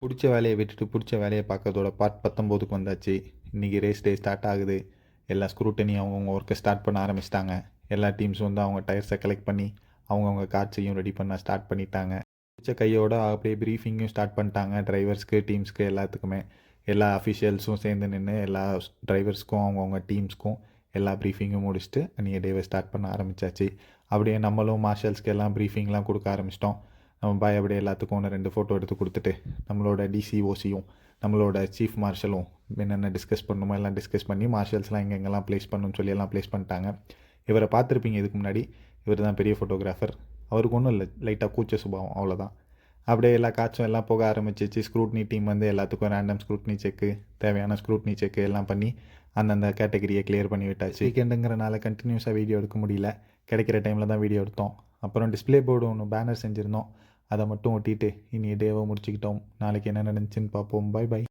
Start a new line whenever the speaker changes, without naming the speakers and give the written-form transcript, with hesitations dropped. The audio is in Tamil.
புடிச்ச வேலைய விட்டுட்டு புடிச்ச வேலைய பார்க்கறதோட பார்ட் 19க்கு வந்தாச்சு. இன்னைக்கு ரேஸ் டே ஸ்டார்ட் ஆகுது. எல்லா ஸ்க்ரூட்டனி அவங்கவங்க ஒர்க்க ஸ்டார்ட் பண்ண ஆரம்பிச்சுட்டாங்க. எல்லா டீம்ஸும் வந்து அவங்க டயர்ஸை கலெக்ட் பண்ணி அவங்கவங்க கார்ட்ஸையும் ரெடி பண்ண ஸ்டார்ட் பண்ணிட்டாங்க. பிடிச்ச கையோட அப்படியே ப்ரீஃபிங்கும் ஸ்டார்ட் பண்ணிட்டாங்க. டிரைவர்ஸ்க்கு, டீம்ஸ்க்கு எல்லாத்துக்குமே. எல்லா அஃபிஷியல்ஸும் சேர்ந்து நின்று எல்லா டிரைவர்ஸ்க்கும் அவங்கவுங்க டீம்ஸ்க்கும் எல்லா ப்ரீஃபிங்கும் முடிச்சுட்டு அன்றைக்கி டேவை ஸ்டார்ட் பண்ண ஆரம்பித்தாச்சு. அப்படியே நம்மளும் மார்ஷல்ஸ்க்கு எல்லாம் ப்ரீஃபிங்லாம் கொடுக்க ஆரம்பிச்சிட்டோம். நம்ம பாய் அப்படியே எல்லாத்துக்கும் 1-2 ஃபோட்டோ எடுத்து கொடுத்துட்டு நம்மளோட டிசிஓசியும் நம்மளோட சீஃப் மார்ஷலும் என்னென்ன டிஸ்கஸ் பண்ணணுமோ எல்லாம் டிஸ்கஸ் பண்ணி மார்ஷல்ஸ்லாம் எங்கெங்கெல்லாம் ப்ளேஸ் பண்ணணும்னு சொல்லி எல்லாம் ப்ளேஸ் பண்ணிட்டாங்க. இவரை பார்த்துருப்பீங்க இதுக்கு முன்னாடி. இவர் தான் பெரிய ஃபோட்டோகிராஃபர். அவருக்கு ஒன்றும் இல்லை, லைட்டாக கூச்ச சுபாவம், அவ்வளோதான். அப்படியே எல்லா காட்சும் எல்லாம் போக ஆரம்பிச்சிச்சு. ஸ்க்ரூட்னி டீம் வந்து எல்லாத்துக்கும் ரேண்டம் ஸ்க்ரூட்னி செக்கு, தேவையான ஸ்க்ரூட்னி செக்கு எல்லாம் பண்ணி அந்தந்த கேட்டகரியை கிளியர் பண்ணி விட்டாச்சு. வீக்கெண்டுங்கிறனால கண்டினியூஸாக வீடியோ எடுக்க முடியல. கிடைக்கிற டைமில் தான் வீடியோ எடுத்தோம். அப்புறம் டிஸ்பிளே போர்டு ஒன்று பேனர் செஞ்சுருந்தோம். அதை மட்டும் ஒட்டிட்டு இனி டேவை முடிச்சுக்கிட்டோம். நாளைக்கு என்ன நடந்துச்சுன்னு பார்ப்போம். Bye by.